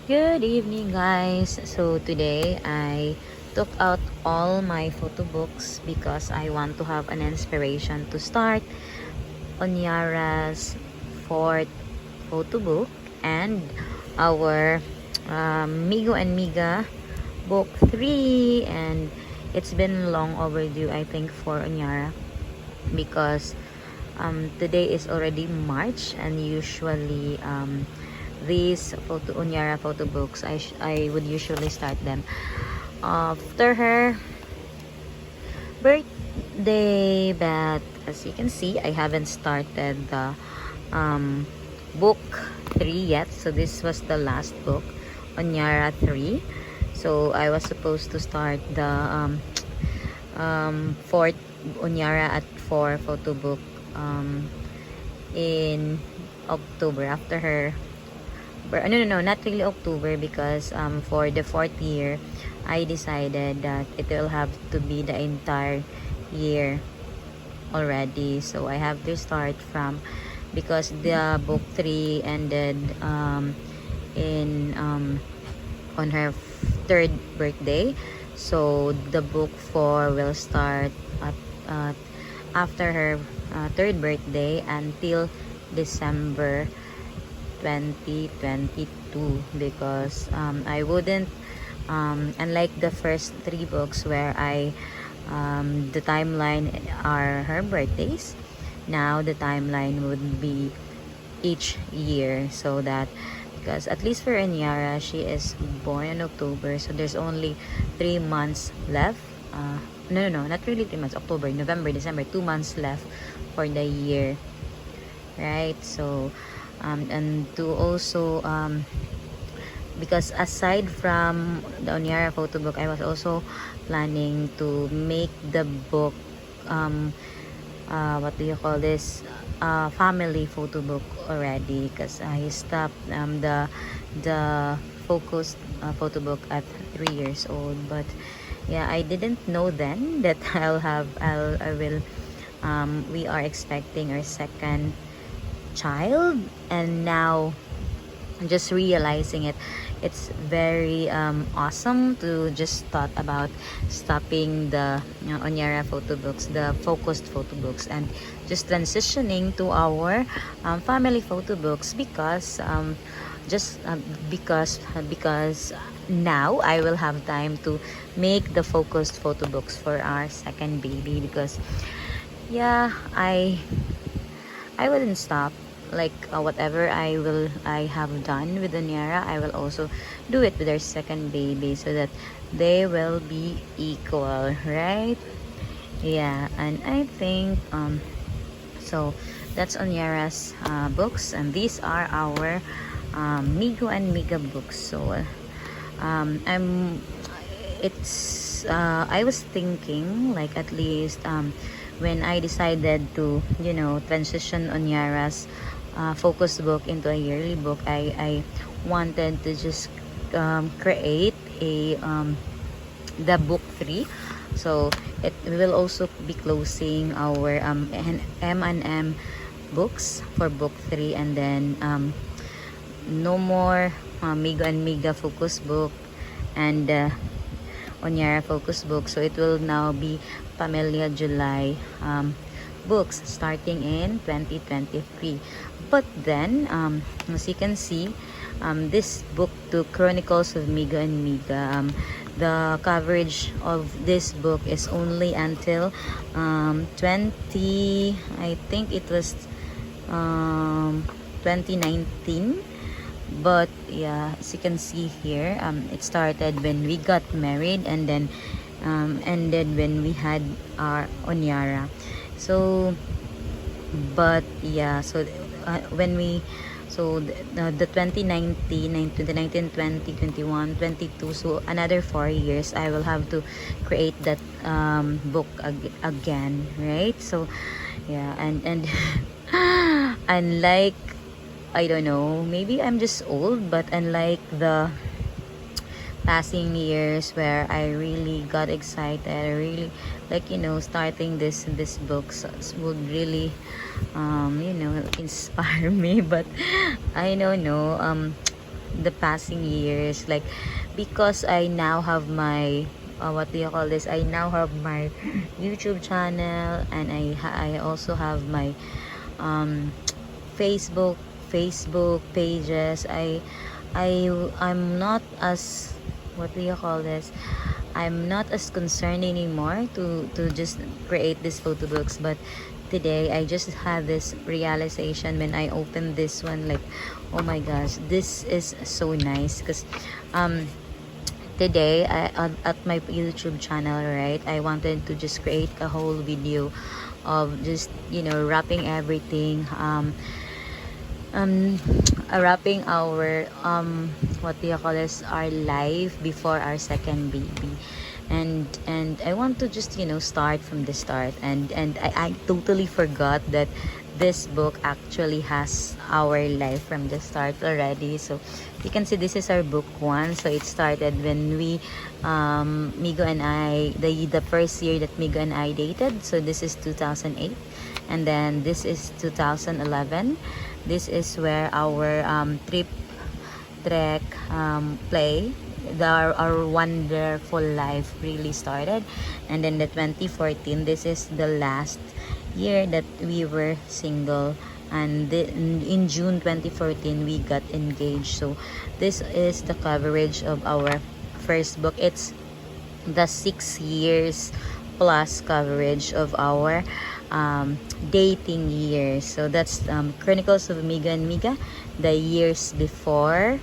Good evening, guys. So today I took out all my photo books because I want to have an inspiration to start Unyara's fourth photo book and our Migo&Miga book 3, and it's been long overdue, I think, for Unyara because today is already March, and usually these Unyara photo books I would usually start them after her birthday, but as you can see, I haven't started the book 3 yet. So this was the last book, Unyara 3. So I was supposed to start the fourth Unyara at 4 photo book in October after her. No, not really October, because for the fourth year I decided that it will have to be the entire year already. So I have to start from, because the book 3 ended in on her third birthday. So the book 4 will start at after her third birthday until December 2022, because I wouldn't unlike the first 3 books where the timeline are her birthdays. Now the timeline would be each year, so that, because at least for Unyara, she is born in October, so there's only 3 months left. No, not really 3 months. October, November, December, 2 months left for the year, right? So and to also because aside from the Unyara photo book, I was also planning to make the book what do you call this, family photo book already, because I stopped the focused photo book at 3 years old. But yeah, I didn't know then that I will we are expecting our second child, and now just realizing it, it's very awesome to just thought about stopping the Unyara photo books, the focused photo books, and just transitioning to our family photo books, because just because now I will have time to make the focused photo books for our second baby. Because yeah, I wouldn't stop. Like whatever I have done with Unyara, I will also do it with our second baby, so that they will be equal, right? Yeah, and I think so that's Unyara's books, and these are our Migo&Miga books. So I'm it's I was thinking, like, at least when I decided to transition Unyara's focus book into a yearly book, I wanted to just create a the book 3. So it will also be closing our M&M books for book 3, and then no more Migo&Miga focus book and Unyara focus book. So it will now be Pamilya July books starting in 2023. But then as you can see, this book, to Chronicles of Migo&Miga, the coverage of this book is only until 20, I think it was 2019. But yeah, as you can see here, it started when we got married, and then ended when we had our Unyara. So but yeah, so when we so the 2019, 2019, 20, 21, 22, so another 4 years I will have to create that book again, right? So yeah, and unlike, I don't know, maybe I'm just old, but unlike the passing years where I really got excited, I really, like, starting this books would really inspire me. But I don't know, the passing years, like because I now have my what do you call this, I now have my YouTube channel, and I also have my um Facebook Facebook pages. I'm not as, what do you call this, I'm not as concerned anymore to just create these photo books. But today I just had this realization when I opened this one, like, oh my gosh, this is so nice. Because um today at my YouTube channel, right, I wanted to just create a whole video of just, you know, wrapping everything, um wrapping our what do you call this, our life before our second baby. And I want to just, you know, start from the start. And I totally forgot that this book actually has our life from the start already. So you can see this is our book one. So it started when we Migo and I, the first year that Migo and I dated. So this is 2008, and then this is 2011. This is where our trek play, our wonderful life really started. And then the 2014, this is the last year that we were single. And in June 2014 we got engaged. So this is the coverage of our first book. It's the 6 years plus coverage of our dating years. So that's Chronicles of Miga&Miga, the years before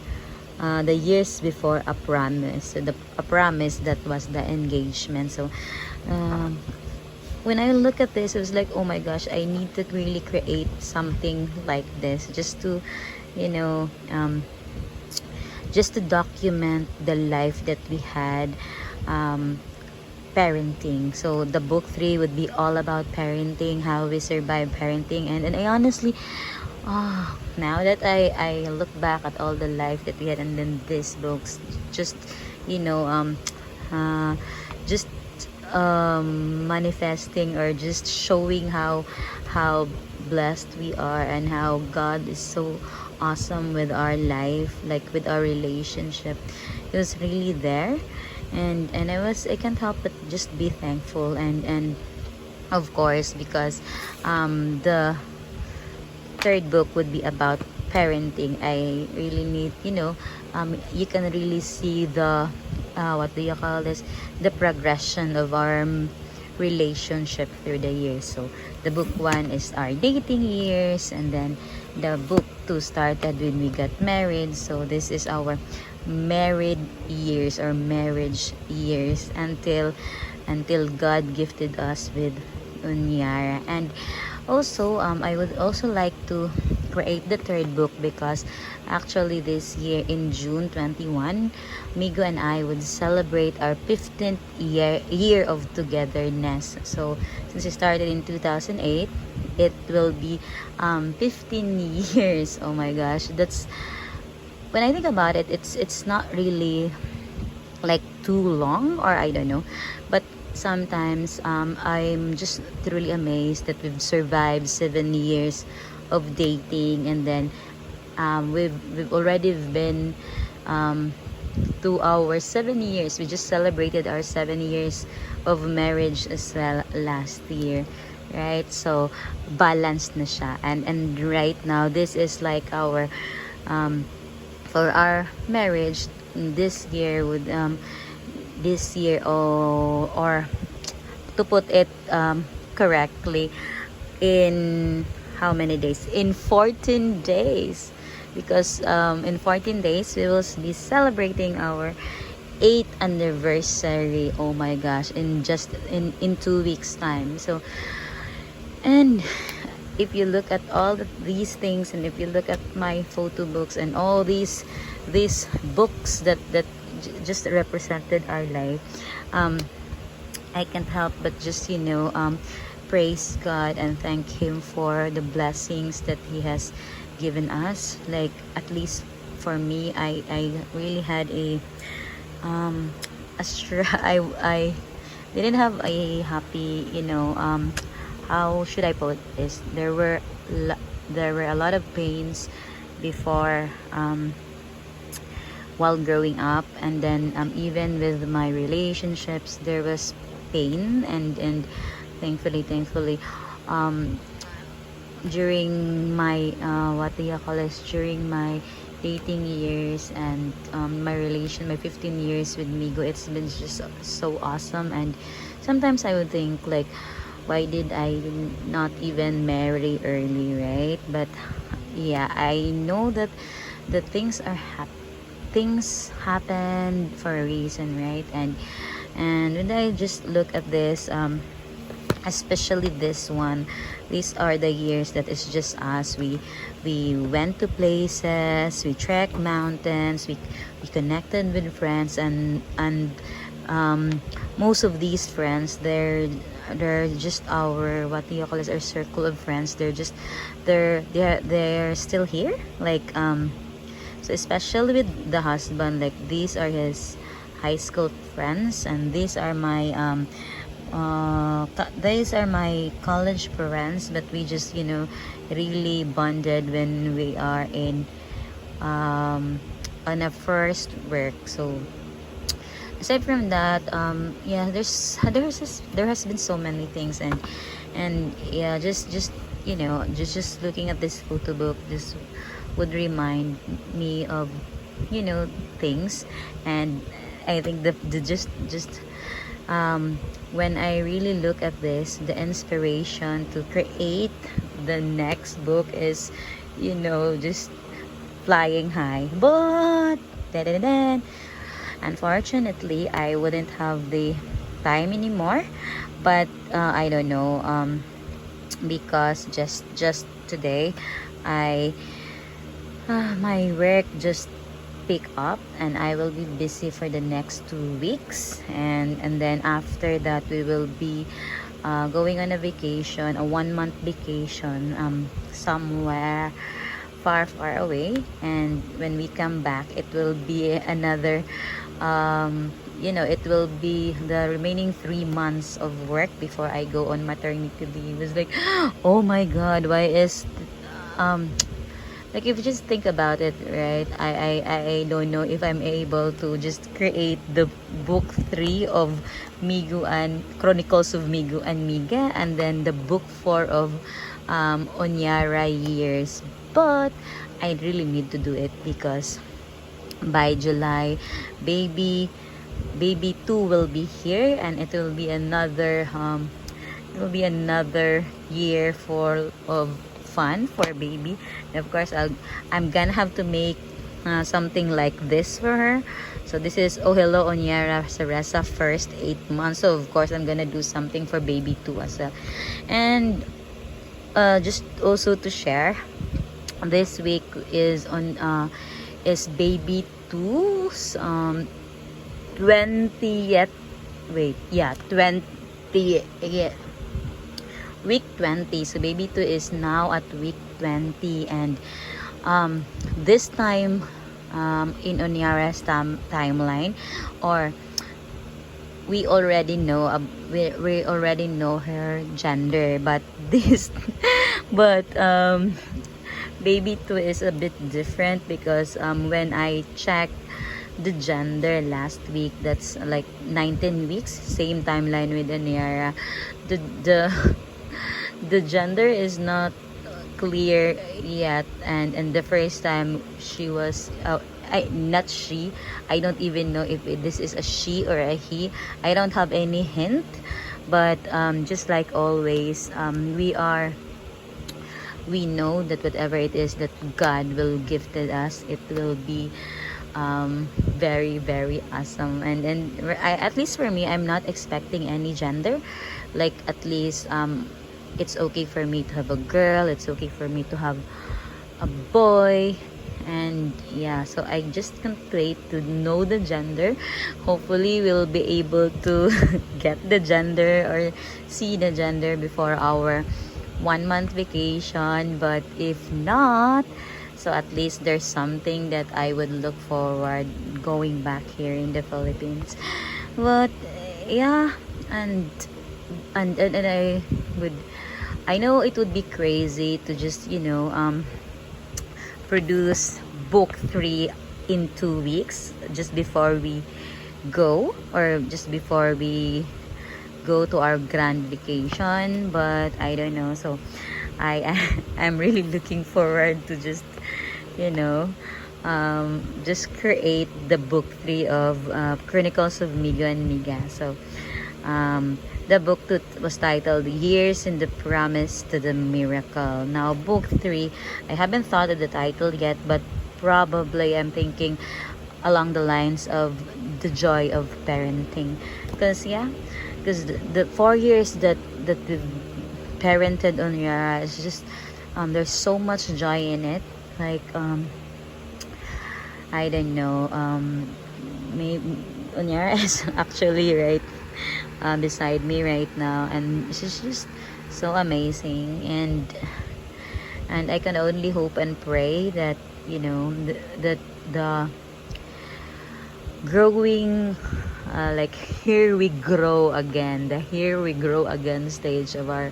a promise. So a promise, that was the engagement. So when I look at this, it was like, oh my gosh, I need to really create something like this, just to, you know, just to document the life that we had, parenting. So the book 3 would be all about parenting, how we survive parenting. And I honestly, now that I look back at all the life that we had, and then these books, just, you know, just manifesting, or just showing how blessed we are, and how God is so awesome with our life, like with our relationship. It was really there. And I can't help but just be thankful. And of course, because the third book would be about parenting, I really need, you know, you can really see the what do you call this, the progression of our relationship through the years. So the book 1 is our dating years, and then the book 2 started when we got married. So this is our married years, or marriage years, until God gifted us with Unyara. And also I would also like to create the third book, because actually this year in June 21, Migo and I would celebrate our 15th year of togetherness. So since we started in 2008, it will be 15 years. Oh my gosh, that's, when I think about it, it's not really like too long, or I don't know, but sometimes I'm just truly amazed that we've survived 7 years of dating. And then we've already been to our 7 years. We just celebrated our 7 years of marriage as well last year, right? So balanced na siya. And right now, this is like our for our marriage this year would this year, or to put it correctly, in how many days? In 14 days. Because in 14 days we will be celebrating our 8th anniversary. Oh my gosh, in just in 2 weeks time. So, and if you look at all these things, and if you look at my photo books and all these books that just represented our life, I can't help but just, you know, praise God and thank Him for the blessings that He has given us. Like, at least for me, I really had I didn't have a happy, you know, how should I put this? There were a lot of pains before while growing up. And then even with my relationships, there was pain, and thankfully um during my what do you call this, during my dating years, and my 15 years with Migo, it's been just so awesome. And sometimes I would think like, why did I not even marry early, right? But yeah, I know that the things happen for a reason, right? And when I just look at this, especially this one, these are the years that it's just us. We went to places, we trekked mountains, we connected with friends, and most of these friends, they're just our, what do you call this, our circle of friends. They're still here, like so especially with the husband, like these are his high school friends, and these are my college friends. But we just, really bonded when we are in on a first work. So aside from that, yeah, there has been so many things. And yeah, just just looking at this photo book, this would remind me of, things. And I think the just when I really look at this, the inspiration to create the next book is, just flying high. But da-da-da-da, unfortunately, I wouldn't have the time anymore. But I don't know, because just today, I my work just pick up, and I will be busy for the next 2 weeks. And then after that, we will be going on a vacation, a 1 month vacation, somewhere far away. And when we come back, it will be another it will be the remaining 3 months of work before I go on maternity leave. It's like, oh my god, why is um like, if you just think about it, right? I don't know if I'm able to just create the book 3 of Migo and Chronicles of Migo&Miga, and then the book 4 of Unyara years. But I really need to do it, because by July, baby 2 will be here, and it will be another year of fun for baby. And of course, I'm gonna have to make something like this for her. So this is Oh Hello Unyara Saresa first 8 months. So of course, I'm gonna do something for baby 2 as well. And just also to share, this week is baby 2's 20th, wait, yeah, 20, yeah, week 20. So baby 2 is now at week 20. And this time, in Unyara's timeline, or we already know we already know her gender. But this but baby 2 is a bit different, because when I checked the gender last week, that's like 19 weeks, same timeline with Unyara. The gender is not clear yet. And the first time she was not she, I don't even know if this is a she or a he. I don't have any hint. But just like always, we know that whatever it is that God will give to us, it will be very, very awesome. And at least for me, I'm not expecting any gender. Like, at least it's okay for me to have a girl, it's okay for me to have a boy. And yeah, so I just can't wait to know the gender. Hopefully we'll be able to get the gender or see the gender before our 1 month vacation. But if not, so at least there's something that I would look forward going back here in the Philippines. But yeah, and I know it would be crazy to just produce book 3 in 2 weeks, just before we go, or just before we go to our grand vacation. But I don't know, so I I'm really looking forward to just, you know, just create the book 3 of Chronicles of Migo&Miga. So the book 2 was titled Years in the Promise to the Miracle. Now book 3, I haven't thought of the title yet, but probably I'm thinking along the lines of the joy of parenting. Because yeah, because the 4 years that we've parented Unyara is just, there's so much joy in it. Like I don't know, maybe Unyara is actually right beside me right now, and she's just so amazing. And I can only hope and pray that, you know, that the growing, like here we grow again, the here we grow again stage of our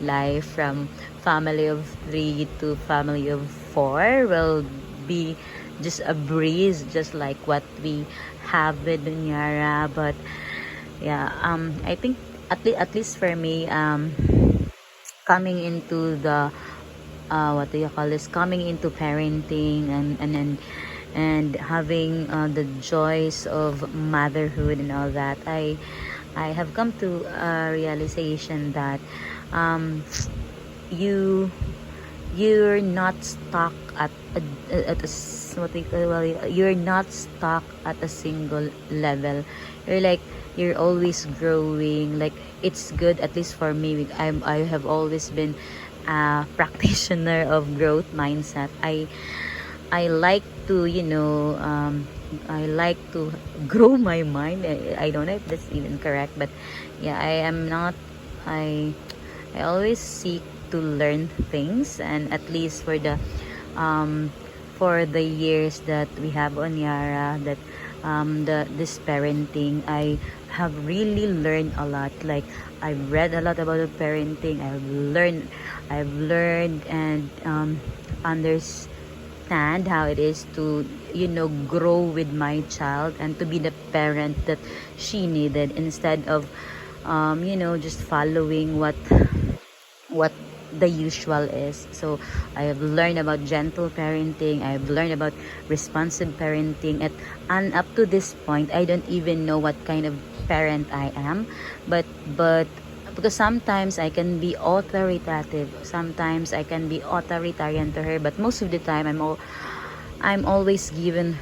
life, from family of 3 to family of 4, will be just a breeze, just like what we have with Unyara. But yeah, I think at least for me, coming into the what do you call this, coming into parenting, and having the joys of motherhood and all that, I have come to a realization that you you're not stuck at a what do you call it, you're not stuck at a single level. You're like, you're always growing. Like, it's good, at least for me. I have always been a practitioner of growth mindset. I like to, you know, I like to grow my mind. I don't know if that's even correct, but yeah, I am not. I always seek to learn things, and at least for the years that we have on Yara, that this parenting, I have really learned a lot. Like, I've read a lot about parenting. I've learned and understand how it is to, you know, grow with my child and to be the parent that she needed, instead of you know, just following what the usual is. So I have learned about gentle parenting. I have learned about responsive parenting. And up to this point, I don't even know what kind of parent I am. But because sometimes I can be authoritative, sometimes I can be authoritarian to her. But most of the time, I'm always giving.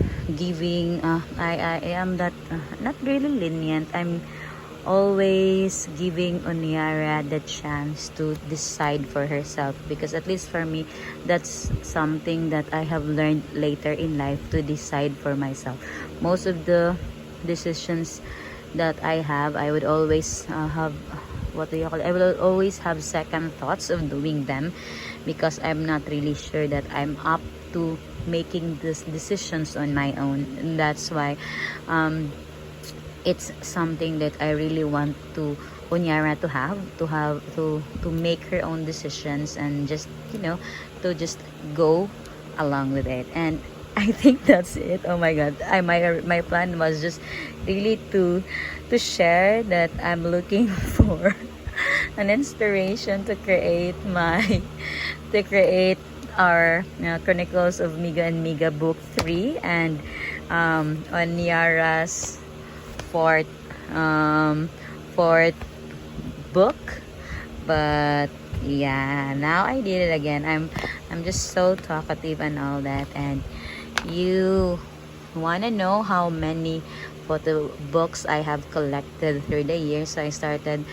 I am that, not really lenient. I'm always giving Unyara the chance to decide for herself, because at least for me, that's something that I have learned later in life, to decide for myself. Most of the decisions that I have, I would always have, what do you call it? I will always have second thoughts of doing them, because I'm not really sure that I'm up to making these decisions on my own. And that's why it's something that I really want to Unyara to make her own decisions, and just, you know, to just go along with it. And I think that's it. Oh my god, my plan was just really to share that I'm looking for an inspiration to create our Chronicles of Miga&Miga book 3, and on Yara's fourth fourth book. But yeah, now I did it again. I'm just so talkative and all that. And you wanna know how many photo books I have collected through the years? So I started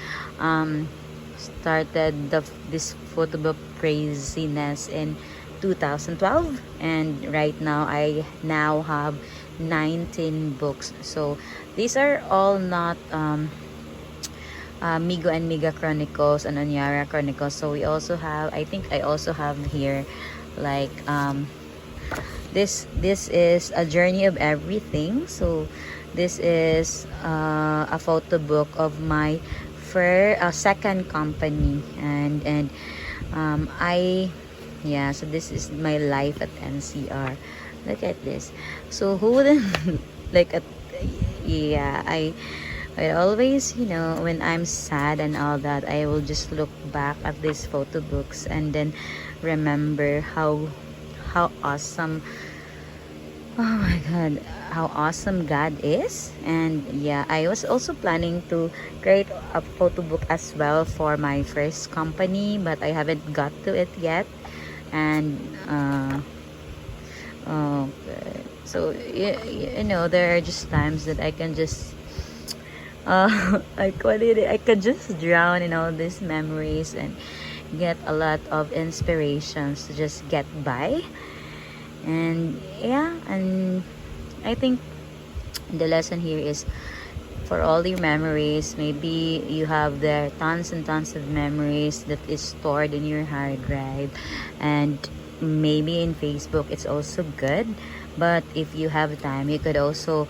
this photo book craziness in 2012, and right now I now have 19 books. So these are all not Migo&Miga Chronicles and Unyara Chronicles. So we also have, I think I also have here, like this is a journey of everything. So this is a photo book of my second company, and I, yeah, so this is my life at NCR. Look at this. So who wouldn't like at yeah, I always, when I'm sad and all that, I will just look back at these photo books and then remember how awesome, oh my god, how awesome God is. And yeah, I was also planning to create a photo book as well for my first company, but I haven't got to it yet. And okay. So there are just times that I can just I could just drown in all these memories and get a lot of inspirations to just get by. And yeah, and I think the lesson here is, for all your memories, maybe you have there tons and tons of memories that is stored in your hard drive, and maybe in Facebook it's also good. But if you have time, you could also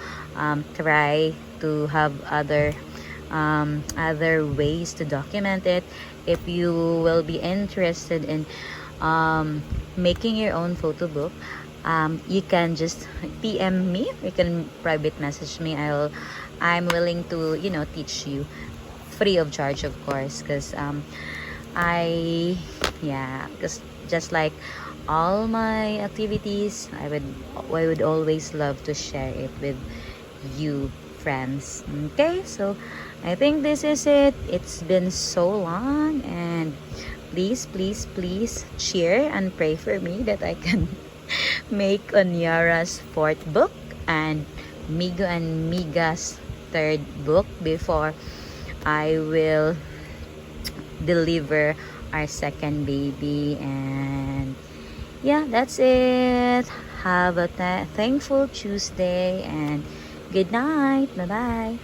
try to have other ways to document it. If you will be interested in making your own photo book, you can just PM me. You can private message me. I'm willing to teach you free of charge, of course, because I yeah, because just like all my activities, I would always love to share it with you, friends. Okay, so I think this is it. It's been so long, and please, please, please cheer and pray for me that I can make Unyara's fourth book and Migo&Miga's third book before I will deliver our second baby. And yeah, that's it. Have a thankful Tuesday, and good night. Bye bye.